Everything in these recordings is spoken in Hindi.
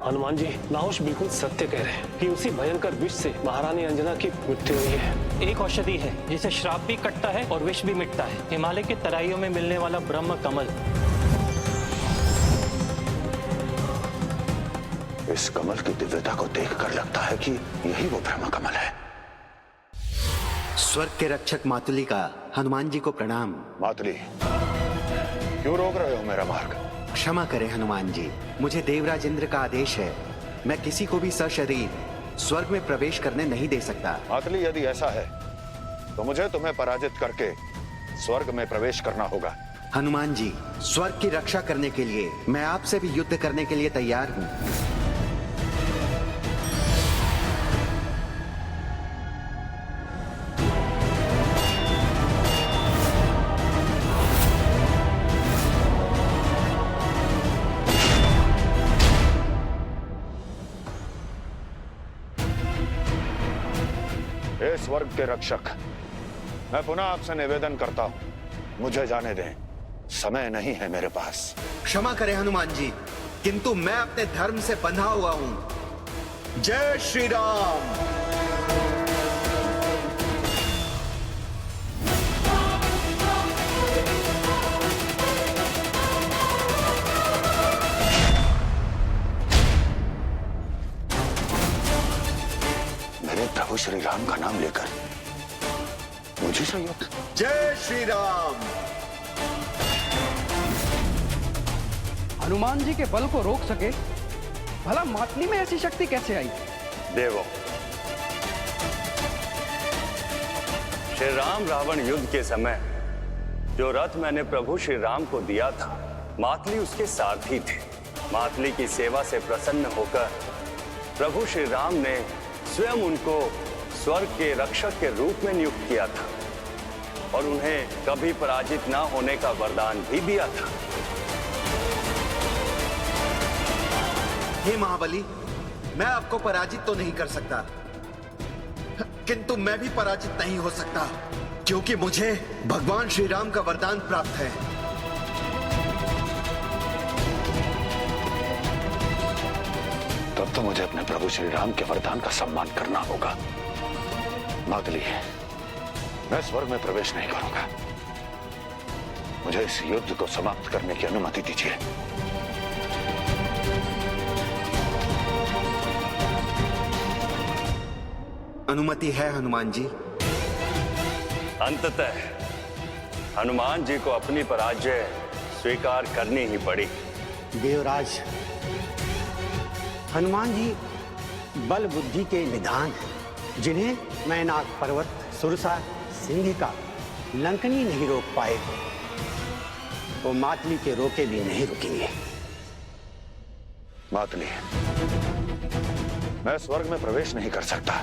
हनुमान जी, नाहुष बिल्कुल सत्य कह रहे हैं कि उसी भयंकर विष से महारानी अंजना की मृत्यु हुई है। एक औषधि है जिसे श्राप भी कटता है और विष भी मिटता है, हिमालय के तराइयों में मिलने वाला ब्रह्म कमल। इस कमल की दिव्यता को देखकर लगता है कि यही वो ब्रह्म कमल है। स्वर्ग के रक्षक मातुली का हनुमान जी को प्रणाम। मातुली, क्यों रोक रहे हो मेरा मार्ग? क्षमा करें हनुमान जी, मुझे देवराज इंद्र का आदेश है, मैं किसी को भी सशरीर स्वर्ग में प्रवेश करने नहीं दे सकता। मातुली, यदि ऐसा है तो मुझे तुम्हें पराजित करके स्वर्ग में प्रवेश करना होगा। हनुमान जी, स्वर्ग की रक्षा करने के लिए मैं आपसे भी युद्ध करने के लिए तैयार हूँ। हे स्वर्ग के रक्षक, मैं पुनः आपसे निवेदन करता हूं, मुझे जाने दें, समय नहीं है मेरे पास। क्षमा करें हनुमान जी, किंतु मैं अपने धर्म से बंधा हुआ हूं। जय श्री राम। मेरे प्रभु श्री राम का नाम लेकर मुझे से युद्ध? जय श्री राम। हनुमान जी के बल को रोक सके, भला मातली में ऐसी शक्ति कैसे आई? देवो, श्री राम रावण युद्ध के समय जो रथ मैंने प्रभु श्री राम को दिया था, मातली उसके सारथी थे। मातली की सेवा से प्रसन्न होकर प्रभु श्री राम ने स्वयं उनको स्वर्ग के रक्षक के रूप में नियुक्त किया था और उन्हें कभी पराजित न होने का वरदान भी दिया था। हे महाबली, मैं आपको पराजित तो नहीं कर सकता, किंतु मैं भी पराजित नहीं हो सकता, क्योंकि मुझे भगवान श्री राम का वरदान प्राप्त है। तब तो मुझे अपने प्रभु श्री राम के वरदान का सम्मान करना होगा। मातली, मैं स्वर्ग में प्रवेश नहीं करूंगा। मुझे इस युद्ध को समाप्त करने की अनुमति दीजिए। अनुमति है हनुमान जी। अंततः हनुमान जी को अपनी पराजय स्वीकार करनी ही पड़ी। देवराज, हनुमान जी बल बुद्धि के निधान हैं, जिन्हें मैनाक पर्वत, सुरसा, सिंहिका, लंकनी नहीं रोक पाए, वो मातली के रोके भी नहीं रुकेंगे। मातली, मैं स्वर्ग में प्रवेश नहीं कर सकता,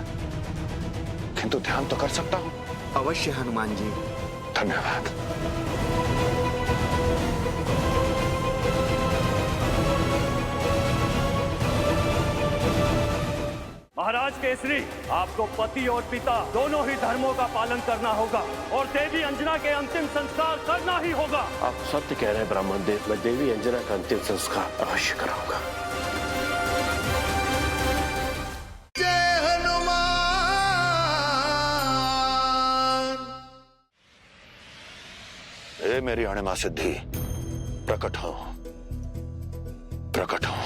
किंतु ध्यान तो कर सकता हूं। अवश्य हनुमान जी। धन्यवाद। महाराज केसरी, आपको पति और पिता दोनों ही धर्मों का पालन करना होगा और देवी अंजना के अंतिम संस्कार करना ही होगा। आप सत्य कह रहे हैं ब्राह्मण देव, मैं देवी अंजना का अंतिम संस्कार अवश्य कराऊंगा। जय हनुमान। हे मेरी अणिमा सिद्धि, प्रकट हो, प्रकट हो।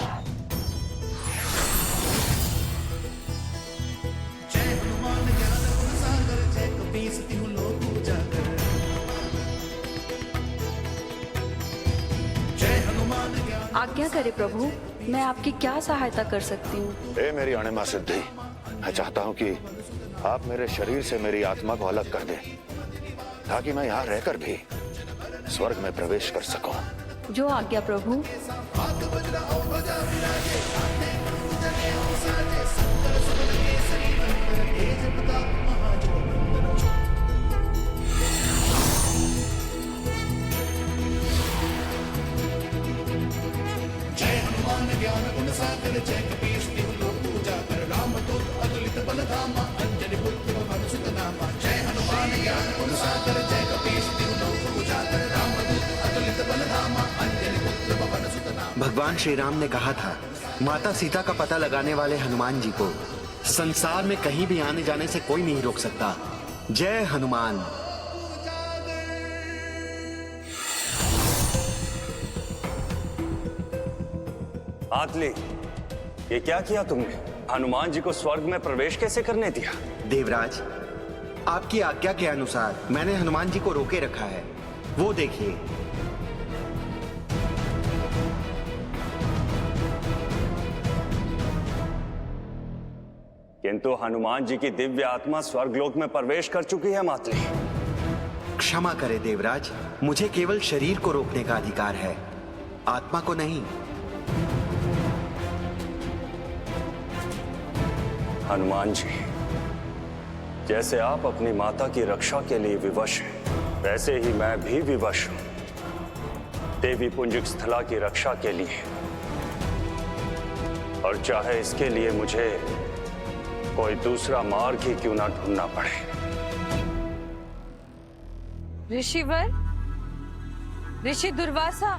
आज्ञा करे प्रभु, मैं आपकी क्या सहायता कर सकती हूँ? हे मेरी अणिमा सिद्धि, मैं चाहता हूँ कि आप मेरे शरीर से मेरी आत्मा को अलग कर दें, ताकि मैं यहाँ रहकर भी स्वर्ग में प्रवेश कर सकूं। जो आज्ञा प्रभु। जय हनुमान ज्ञान गुण सागर, जय कपीस तिहु लोक पूजा कर, रामदूत अतुलित बल धामा, अंजनी पुत्र पवन सुत नामा। जय हनुमान ज्ञान गुण सागर, जय कपीस तिहु लोक पूजा कर, रामदूत अतुलित बल धामा, अंजनी पुत्र पवन सुत नामा। भगवान श्री राम ने कहा था माता सीता का पता लगाने वाले हनुमान जी को संसार में कहीं भी आने जाने से कोई नहीं रोक सकता। जय हनुमान। मातली, ये क्या किया तुमने? हनुमान जी को स्वर्ग में प्रवेश कैसे करने दिया? देवराज, आपकी आज्ञा के अनुसार मैंने हनुमान जी को रोके रखा है। वो देखिए। किंतु हनुमान जी की दिव्य आत्मा स्वर्गलोक में प्रवेश कर चुकी है मातली। क्षमा करें देवराज, मुझे केवल शरीर को रोकने का अधिकार है, आत्मा को नहीं। हनुमान जी, जैसे आप अपनी माता की रक्षा के लिए विवश हैं, वैसे ही मैं भी विवश हूं देवी पुंजिक स्थला की रक्षा के लिए। और चाहे इसके लिए मुझे कोई दूसरा मार्ग ही क्यों ना ढूंढना पड़े। ऋषिवर, ऋषि दुर्वासा।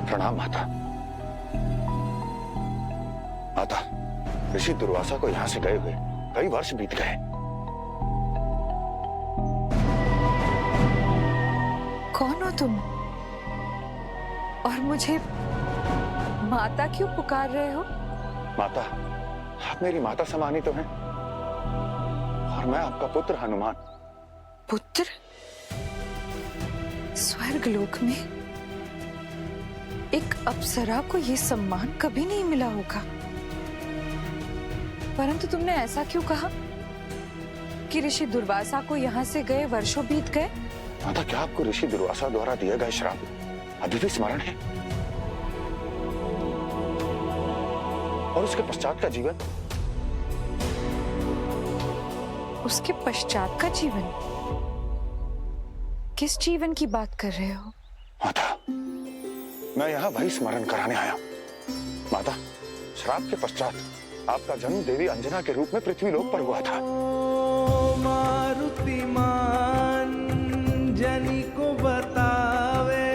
प्रणाम माता। माता, ऋषि दुर्वासा को यहां से गए हुए कई वर्ष बीत गए। कौन हो तुम? और मुझे माता क्यों पुकार रहे हो? माता, आप मेरी माता समानी तो हैं, और मैं आपका पुत्र हनुमान। पुत्र? स्वर्गलोक में एक अप्सरा को यह सम्मान कभी नहीं मिला होगा। परंतु तुमने ऐसा क्यों कहा कि ऋषि दुर्वासा को यहाँ से गए वर्षों बीत गए? माता, क्या आपको ऋषि दुर्वासा द्वारा दिए गए श्राप अभी भी स्मरण है? और उसके पश्चात का जीवन? उसके पश्चात का जीवन? किस जीवन की बात कर रहे हो? माता, मैं यहाँ वही स्मरण कराने आया। माता, श्राप के पश्चात आपका जन्म देवी अंजना के रूप में पृथ्वीलोक पर हुआ था। मारुति मान जनी को बतावे,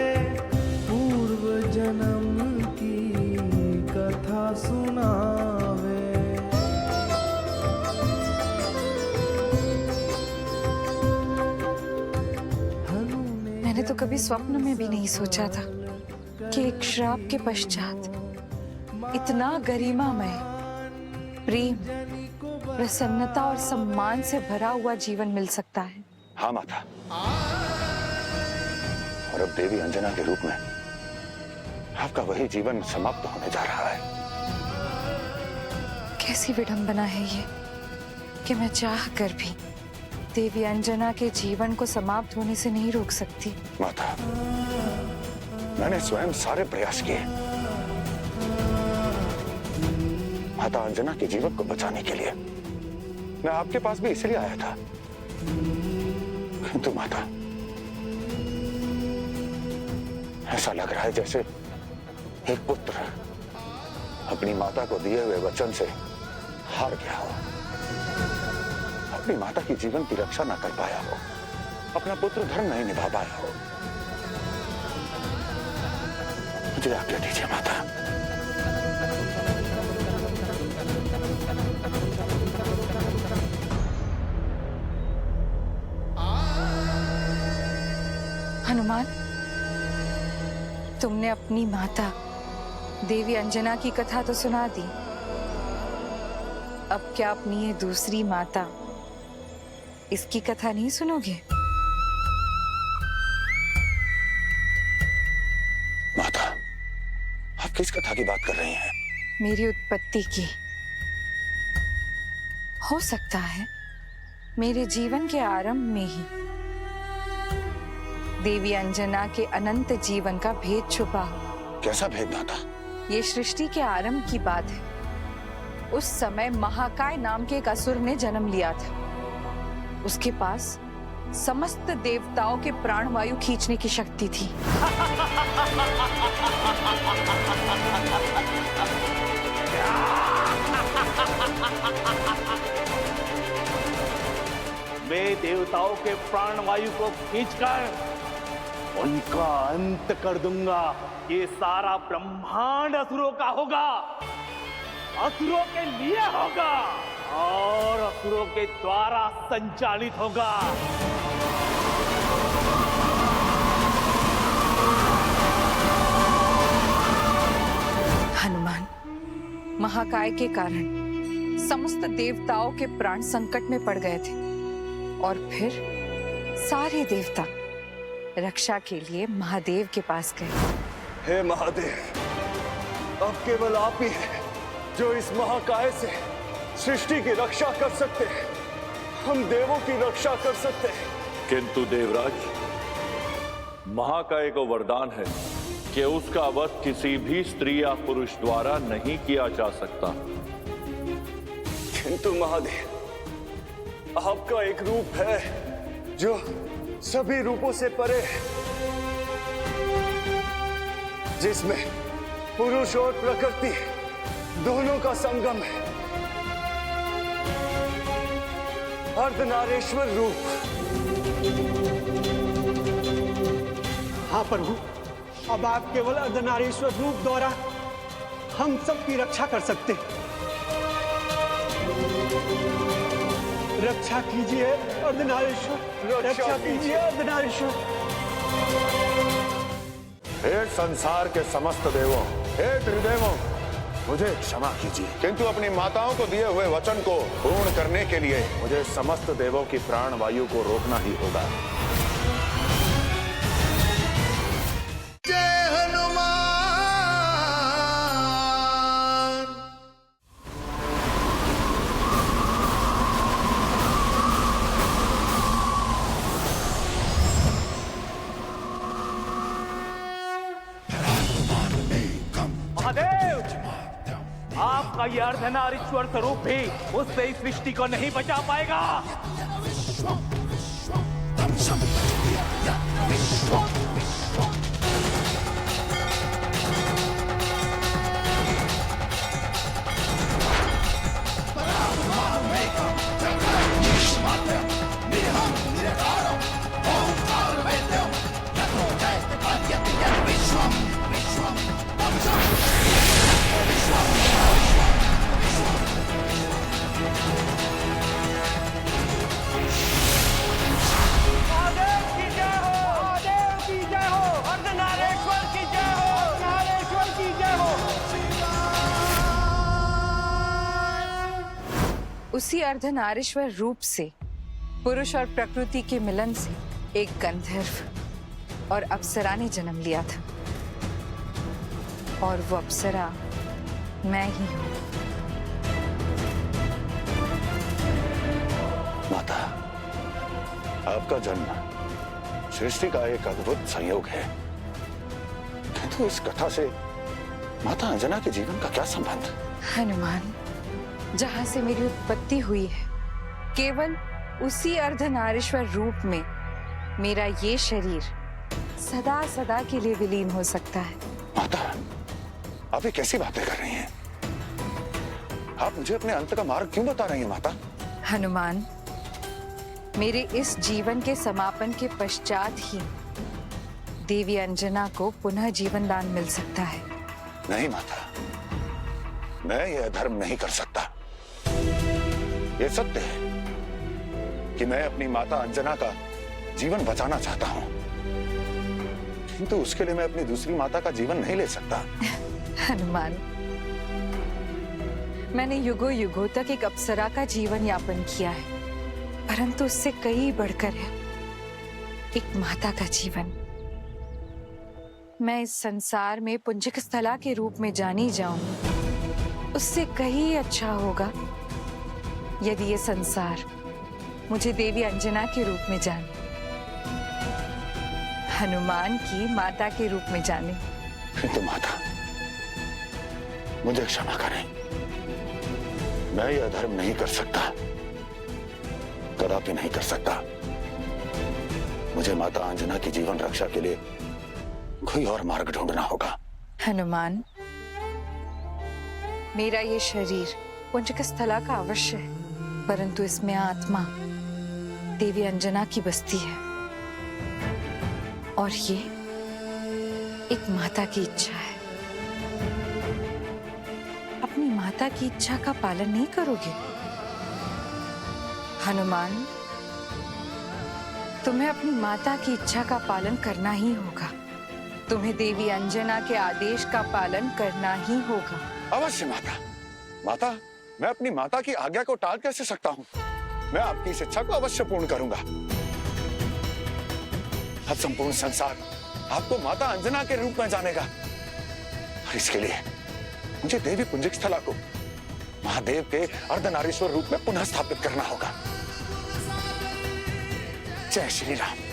पूर्व जन्म की कथा सुनावे। मैंने तो कभी स्वप्न में भी नहीं सोचा था कि एक श्राप के पश्चात इतना गरिमामय, प्रेम, प्रसन्नता और सम्मान से भरा हुआ जीवन मिल सकता है। हाँ माता, और अब देवी अंजना के रूप में आपका वही जीवन समाप्त होने जा रहा है। कैसी विडंबना है ये कि मैं चाह कर भी देवी अंजना के जीवन को समाप्त होने से नहीं रोक सकती। माता, मैंने स्वयं सारे प्रयास किए माता अंजना के जीवन को बचाने के लिए। मैं आपके पास भी इसलिए आया था, किंतु माता, ऐसा लग रहा है जैसे एक पुत्र अपनी माता को दिए हुए वचन से हार गया हो, अपनी माता की जीवन की रक्षा न कर पाया हो, अपना पुत्र धर्म नहीं निभा पाया हो। मुझे आज्ञा दीजिए माता। हनुमान, तुमने अपनी माता देवी अंजना की कथा तो सुना दी, अब क्या अपनी ये दूसरी माता इसकी कथा नहीं सुनोगे? माता, आप किस कथा की बात कर रही हैं? मेरी उत्पत्ति की। हो सकता है मेरे जीवन के आरंभ में ही देवी अंजना के अनंत जीवन का भेद छुपा हो। कैसा भेद माता? ये सृष्टि के आरंभ की बात है। उस समय महाकाय नाम के एक असुर ने जन्म लिया था। उसके पास समस्त देवताओं के प्राण वायु खींचने की शक्ति थी। वे देवताओं के प्राण वायु को खींचकर उनका अंत कर दूंगा। ये सारा ब्रह्मांड असुरों का होगा, असुरों के लिए होगा और असुरों के द्वारा संचालित होगा। हनुमान, महाकाय के कारण समस्त देवताओं के प्राण संकट में पड़ गए थे और फिर सारे देवता रक्षा के लिए महादेव के पास गए। हे महादेव, अब केवल आप ही हैं जो इस महाकाय से सृष्टि की रक्षा कर सकते हैं। हम देवों की रक्षा कर सकते हैं। किंतु देवराज, महाकाय को वरदान है कि उसका वध किसी भी स्त्री या पुरुष द्वारा नहीं किया जा सकता। किंतु महादेव, आपका एक रूप है जो सभी रूपों से परे है, जिसमें पुरुष और प्रकृति दोनों का संगम है। अर्धनारेश्वर रूप। हाँ प्रभु, अब आप केवल अर्धनारीश्वर रूप द्वारा हम सबकी रक्षा कर सकते हैं। रक्षा कीजिए अर्धनारीश्वर, रक्षा कीजिए अर्धनारीश्वर। हे संसार के समस्त देवों, हे त्रिदेवों, मुझे क्षमा कीजिए, किंतु अपनी माताओं को दिए हुए वचन को पूर्ण करने के लिए मुझे समस्त देवों की प्राण वायु को रोकना ही होगा। जय हनुमान। महादेव, आपका यह अर्धनारीश्वर स्वरूप भी उससे इस सृष्टि को नहीं बचा पाएगा। उसी अर्धनारीश्वर रूप से पुरुष और प्रकृति के मिलन से एक गंधर्व और अप्सरा ने जन्म लिया था, और वो अप्सरा मैं ही हूं। माता, आपका जन्म सृष्टि का एक अद्भुत संयोग है, किंतु इस कथा से माता अंजना के जीवन का क्या संबंध? हनुमान, जहां से मेरी उत्पत्ति हुई है, केवल उसी अर्धनारीश्वर रूप में मेरा ये शरीर सदा सदा के लिए विलीन हो सकता है। माता, आप ये कैसी बातें कर रही हैं? आप मुझे अपने अंत का मार्ग क्यों बता रही हैं माता? हनुमान, मेरे इस जीवन के समापन के पश्चात ही देवी अंजना को पुनः जीवन दान मिल सकता है। नहीं माता, मैं यह धर्म नहीं कर सकता। ये सत्य है कि मैं अपनी माता अंजना का जीवन बचाना चाहता हूं, किंतु उसके लिए मैं अपनी दूसरी माता का जीवन नहीं ले सकता। हनुमान, मैंने युगों युगों तक एक अप्सरा का जीवन यापन किया है, परंतु उससे कई बढ़कर है एक माता का जीवन। मैं इस संसार में पुंजक स्थला के रूप में जानी जाऊं, उससे कहीं अच्छा होगा यदि ये संसार मुझे देवी अंजना के रूप में जाने, हनुमान की माता के रूप में जाने। किंतु माता, मुझे क्षमा करें, मैं यह धर्म नहीं कर सकता, कदापि नहीं कर सकता। मुझे माता अंजना की जीवन रक्षा के लिए कोई और मार्ग ढूंढना होगा। हनुमान, मेरा ये शरीर पुंजक स्थला का अवश्य है, परंतु इसमें आत्मा देवी अंजना की बसती है, और ये एक माता की इच्छा है। अपनी माता की इच्छा का पालन नहीं करोगे? हनुमान, तुम्हें अपनी माता की इच्छा का पालन करना ही होगा। तुम्हें देवी अंजना के आदेश का पालन करना ही होगा। अवश्य माता। माता, मैं अपनी माता की आज्ञा को टाल कैसे सकता हूँ? मैं आपकी इस इच्छा को अवश्य पूर्ण करूंगा। अब संपूर्ण संसार आपको माता अंजना के रूप में जानेगा और इसके लिए मुझे देवी पुंजिक स्थला को महादेव के अर्धनारीश्वर रूप में पुनः स्थापित करना होगा। जय श्री राम।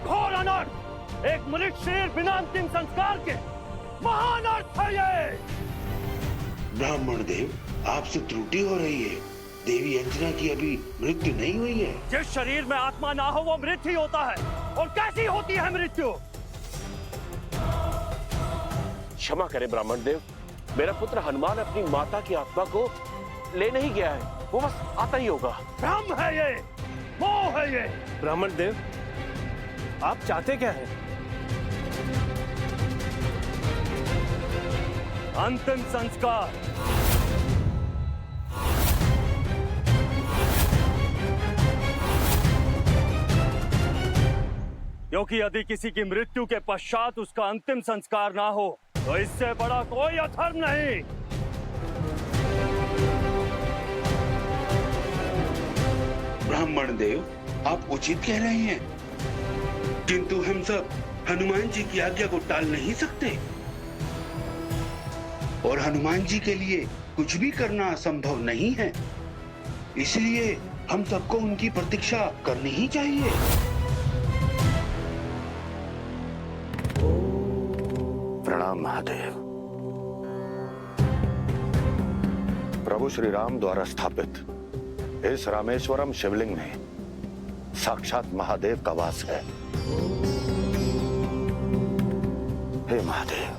घोर अनर्थ! एक मनुष्य शरीर बिना अंतिम संस्कार के महान अर्थ है ये। ब्राह्मण देव, आपसे त्रुटि हो रही है। देवी अंजना की अभी मृत्यु नहीं हुई है। जिस शरीर में आत्मा ना हो वो मृत्यु ही होता है। और कैसी होती है मृत्यु? क्षमा करें ब्राह्मण देव, मेरा पुत्र हनुमान अपनी माता की आत्मा को ले नहीं गया है, वो बस आता ही होगा। भ्रम है ये, मोह है ये। ब्राह्मण देव, आप चाहते क्या हैं? अंतिम संस्कार। क्योंकि यदि किसी की मृत्यु के पश्चात उसका अंतिम संस्कार ना हो तो इससे बड़ा कोई अधर्म नहीं। ब्राह्मण देव, आप उचित कह रहे हैं, किंतु हम सब हनुमान जी की आज्ञा को टाल नहीं सकते और हनुमान जी के लिए कुछ भी करना संभव नहीं है। इसलिए हम सबको उनकी प्रतीक्षा करनी ही चाहिए। प्रणाम महादेव। प्रभु श्री राम द्वारा स्थापित इस रामेश्वरम शिवलिंग में साक्षात महादेव का वास है। हे महादेव,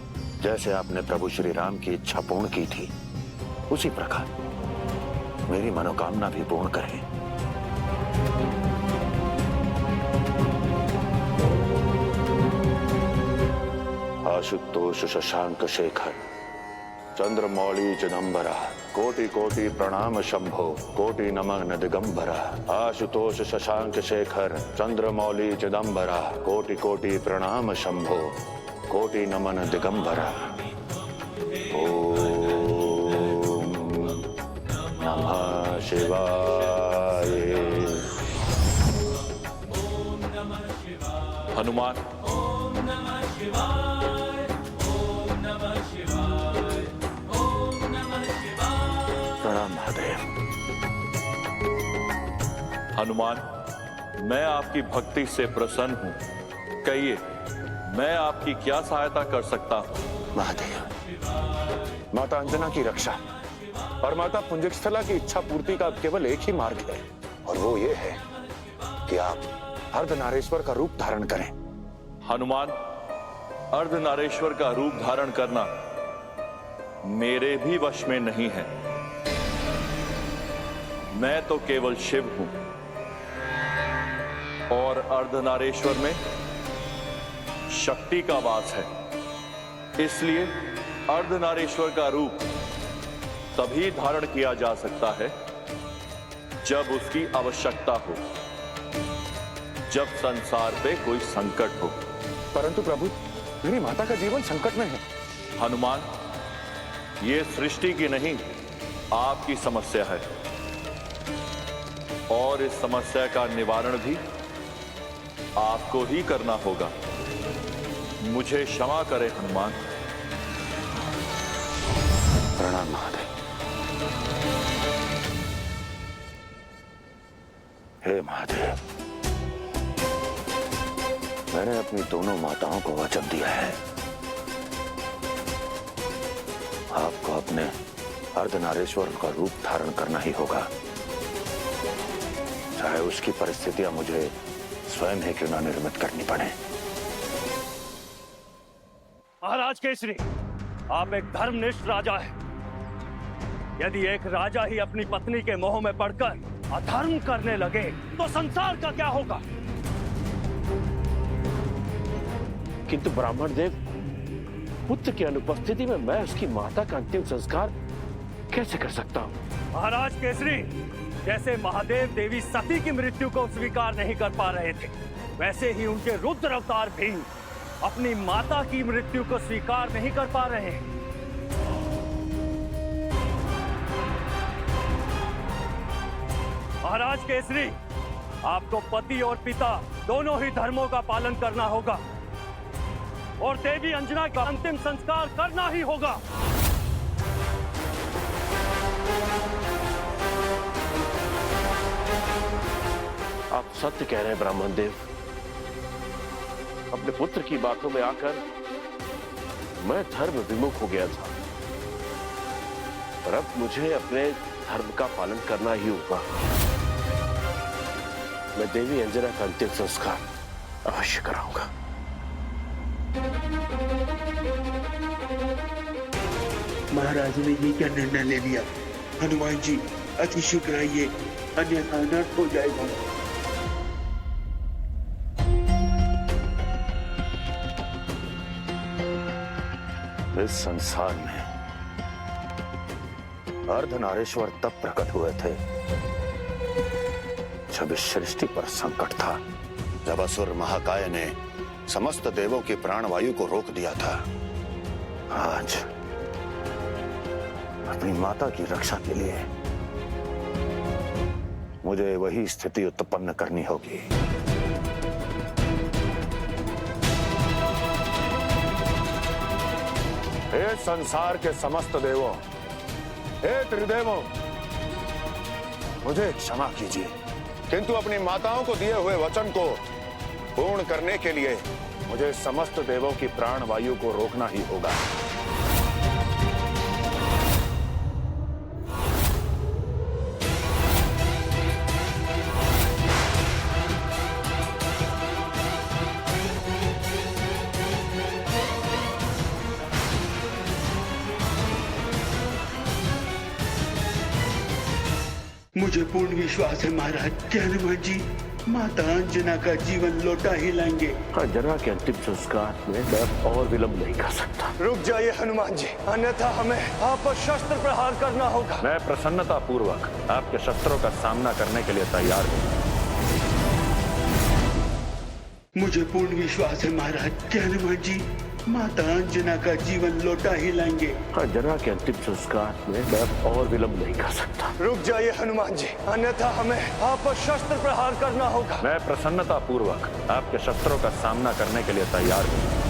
जैसे आपने प्रभु श्री राम की इच्छा पूर्ण की थी, उसी प्रकार मेरी मनोकामना भी पूर्ण करें। आशुतोष शशांक शेखर चंद्रमौली चिदंबरा कोटि कोटि प्रणाम शंभो कोटि नमन दिगंबरा। आशुतोष शशांक शेखर चंद्रमौली चिदंबरा कोटि कोटि प्रणाम शंभो कोटि नमन दिगंबरा। ओम नमः शिवाय। हनुमान, प्रणाम महादेव। हनुमान, मैं आपकी भक्ति से प्रसन्न हूँ। कहिए, मैं आपकी क्या सहायता कर सकता हूँ? महादेव, माता अंजना की रक्षा और माता पुंजिक स्थला की इच्छा पूर्ति का केवल एक ही मार्ग है, और वो ये है कि आप अर्धनारेश्वर का रूप धारण करें। हनुमान, अर्धनारेश्वर का रूप धारण करना मेरे भी वश में नहीं है। मैं तो केवल शिव हूं और अर्धनारेश्वर में शक्ति का वास है। इसलिए अर्धनारेश्वर का रूप तभी धारण किया जा सकता है जब उसकी आवश्यकता हो, जब संसार पे कोई संकट हो। परंतु प्रभु, मेरी माता का जीवन संकट में है। हनुमान, ये सृष्टि की नहीं, आपकी समस्या है और इस समस्या का निवारण भी आपको ही करना होगा। मुझे क्षमा करें हनुमान। प्रणाम महादेव। हे महादेव, मैंने अपनी दोनों माताओं को वचन दिया है, आपको अपने अर्धनारेश्वर का रूप धारण करना ही होगा, चाहे उसकी परिस्थितियां मुझे स्वयं ही क्यों ना निर्मित करनी पड़े। महाराज केसरी, आप एक धर्मनिष्ठ राजा हैं। यदि एक राजा ही अपनी पत्नी के मोह में पड़कर अधर्म करने लगे तो संसार का क्या होगा? किंतु ब्राह्मण देव, पुत्र की अनुपस्थिति में मैं उसकी माता का अंतिम संस्कार कैसे कर सकता हूँ? महाराज केसरी, जैसे महादेव देवी सती की मृत्यु को स्वीकार नहीं कर पा रहे थे, वैसे ही उनके रुद्र अवतार भी अपनी माता की मृत्यु को स्वीकार नहीं कर पा रहे हैं। महाराज केसरी, आपको पति और पिता दोनों ही धर्मों का पालन करना होगा और देवी अंजना का अंतिम संस्कार करना ही होगा। आप सत्य कह रहे हैं ब्राह्मण देव। अपने पुत्र की बातों में आकर मैं धर्म विमुख हो गया था, पर अब मुझे अपने धर्म का पालन करना ही होगा। मैं देवी अंजना का अंतिम संस्कार अवश्य कराऊंगा। महाराज ने ये क्या निर्णय ले लिया? हनुमान जी अति शीघ्र आइए, अन्यथा अनर्थ हो जाएगा। इस संसार में अर्धनारीश्वर तब प्रकट हुए थे जब इस सृष्टि पर संकट था, जब असुर महाकाय ने समस्त देवों की प्राणवायु को रोक दिया था। आज अपनी माता की रक्षा के लिए मुझे वही स्थिति उत्पन्न करनी होगी। हे संसार के समस्त देवों, हे त्रिदेवों, मुझे क्षमा कीजिए, किंतु अपनी माताओं को दिए हुए वचन को पूर्ण करने के लिए मुझे समस्त देवों की प्राण वायु को रोकना ही होगा। मुझे पूर्ण विश्वास है महाराज कि हनुमान जी माता अंजना का जीवन लौटा ही लाएंगे। अंजना के अंतिम संस्कार में मैं और विलंब नहीं कर सकता। रुक जाइए हनुमान जी, अन्यथा हमें आप पर शस्त्र प्रहार करना होगा। मैं प्रसन्नता पूर्वक आपके शस्त्रों का सामना करने के लिए तैयार हूँ। मुझे पूर्ण विश्वास है महाराज कि हनुमान जी माता अंजना का जीवन लौटा ही लाएंगे। अंजना के अंतिम संस्कार में मैं और विलंब नहीं कर सकता। रुक जाइए हनुमान जी, अन्यथा हमें आप पर शस्त्र प्रहार करना होगा। मैं प्रसन्नता पूर्वक आपके शस्त्रों का सामना करने के लिए तैयार हूँ।